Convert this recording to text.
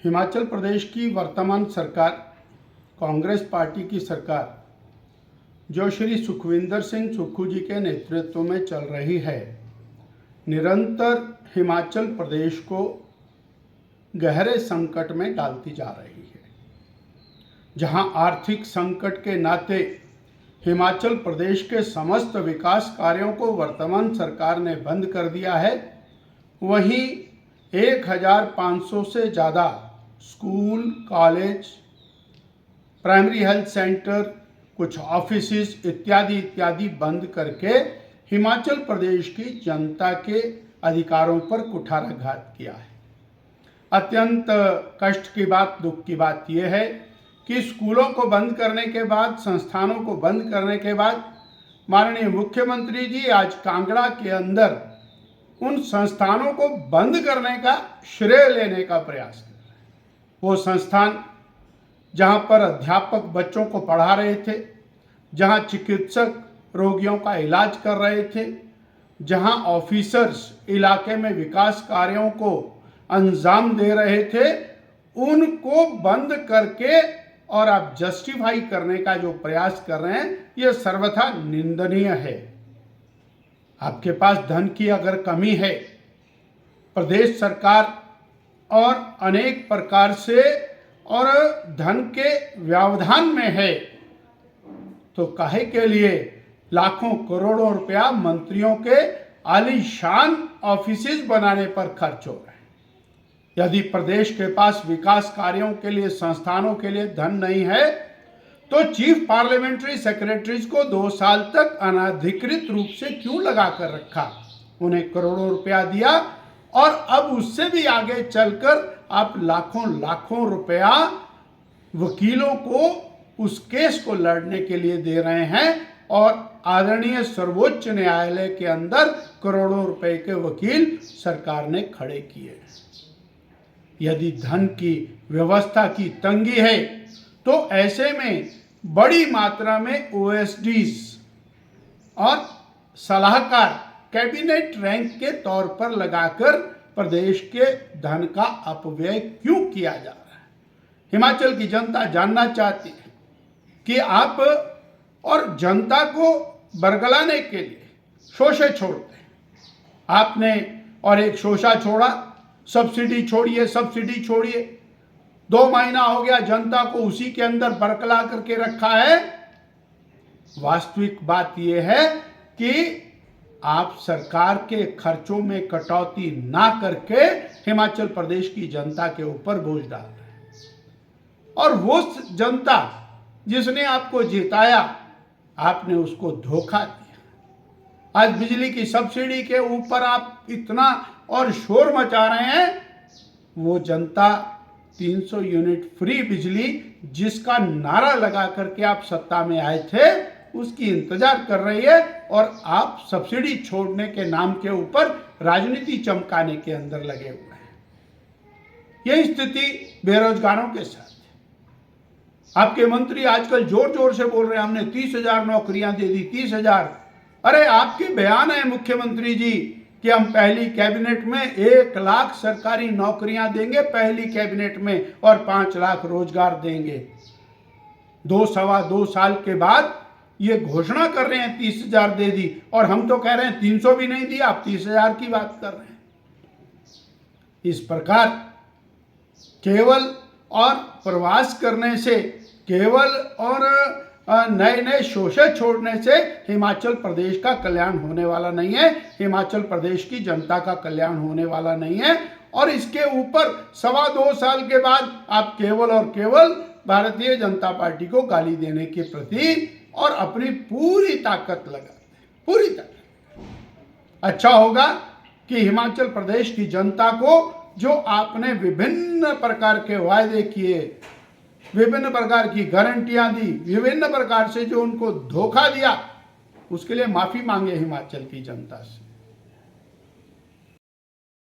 हिमाचल प्रदेश की वर्तमान सरकार, कांग्रेस पार्टी की सरकार, जो श्री सुखविंदर सिंह सुक्खू जी के नेतृत्व में चल रही है, निरंतर हिमाचल प्रदेश को गहरे संकट में डालती जा रही है। जहां आर्थिक संकट के नाते हिमाचल प्रदेश के समस्त विकास कार्यों को वर्तमान सरकार ने बंद कर दिया है, वहीं 1500 से ज़्यादा school, college, primary health centre, कुछ ऑफिसेस इत्यादि बंद करके हिमाचल प्रदेश की जनता के अधिकारों पर कुठाराघात किया है। अत्यंत कष्ट की बात, दुख की बात यह है कि स्कूलों को बंद करने के बाद, संस्थानों को बंद करने के बाद माननीय मुख्यमंत्री जी आज कांगड़ा के अंदर उन संस्थानों को बंद करने का श्रेय लेने का प्रयास कर रहे हैं। वो संस्थान जहां पर अध्यापक बच्चों को पढ़ा रहे थे, जहां चिकित्सक रोगियों का इलाज कर रहे थे, जहां ऑफिसर्स इलाके में विकास कार्यों को अंजाम दे रहे थे, उनको बंद करके और आप जस्टिफाई करने का जो प्रयास कर रहे हैं, यह सर्वथा निंदनीय है। आपके पास धन की अगर कमी है, प्रदेश सरकार और अनेक प्रकार से और धन के व्यवधान में है, तो काहे के लिए लाखों करोड़ों रुपया मंत्रियों के आलीशान ऑफिसेज बनाने पर खर्च हो रहे हैं। यदि प्रदेश के पास विकास कार्यों के लिए, संस्थानों के लिए धन नहीं है, तो चीफ पार्लियामेंट्री सेक्रेटरीज को 2 साल तक अनाधिकृत रूप से क्यों लगा कर रखा? उन्हें करोड़ों रुपया दिया और अब उससे भी आगे चलकर आप लाखों रुपया वकीलों को उस केस को लड़ने के लिए दे रहे हैं और आदरणीय सर्वोच्च न्यायालय के अंदर करोड़ों रुपए के वकील सरकार ने खड़े किए। यदि धन की व्यवस्था की तंगी है, तो ऐसे में बड़ी मात्रा में ओएसडीज और सलाहकार कैबिनेट रैंक के तौर पर लगाकर प्रदेश के धन का अपव्यय क्यों किया जा रहा है? हिमाचल की जनता जानना चाहती है कि आप और जनता को बरगलाने के लिए शोषे छोड़ते हैं। आपने और एक शोषा छोड़ा, सब्सिडी छोड़िए। 2 महीना हो गया, जनता को उसी के अंदर बरकला करके रखा है। वास्तविक बात यह है कि आप सरकार के खर्चों में कटौती ना करके हिमाचल प्रदेश की जनता के ऊपर बोझ डाल रहे हैं और वो जनता जिसने आपको जिताया, आपने उसको धोखा दिया। आज बिजली की सब्सिडी के ऊपर आप इतना और शोर मचा रहे हैं। वो जनता 300 यूनिट फ्री बिजली जिसका नारा लगा करके आप सत्ता में आए थे, उसकी इंतजार कर रही है और आप सब्सिडी छोड़ने के नाम के ऊपर राजनीति चमकाने के अंदर लगे हुए हैं। यही स्थिति बेरोजगारों के साथ है। आपके मंत्री आजकल जोर जोर से बोल रहे हैं हमने 30,000 नौकरियां दे दी, 30,000। अरे आपके बयान है मुख्यमंत्री जी कि हम पहली कैबिनेट में 1 लाख सरकारी नौकरियां देंगे पहली कैबिनेट में और 5 लाख रोजगार देंगे। 2 साल के बाद ये घोषणा कर रहे हैं 30,000 दे दी और हम तो कह रहे हैं 300 भी नहीं दिया, आप 30,000 की बात कर रहे हैं। इस प्रकार केवल और प्रवास करने से, केवल और नए शोषे छोड़ने से हिमाचल प्रदेश का कल्याण होने वाला नहीं है, हिमाचल प्रदेश की जनता का कल्याण होने वाला नहीं है। और इसके ऊपर 2.25 साल के बाद आप केवल और केवल भारतीय जनता पार्टी को गाली देने के प्रति और अपनी पूरी ताकत लगाते हैं, पूरी ताकत। अच्छा होगा कि हिमाचल प्रदेश की जनता को जो आपने विभिन्न प्रकार के वायदे किए, विभिन्न प्रकार की गारंटियां दी, विभिन्न प्रकार से जो उनको धोखा दिया, उसके लिए माफी मांगे हिमाचल की जनता से।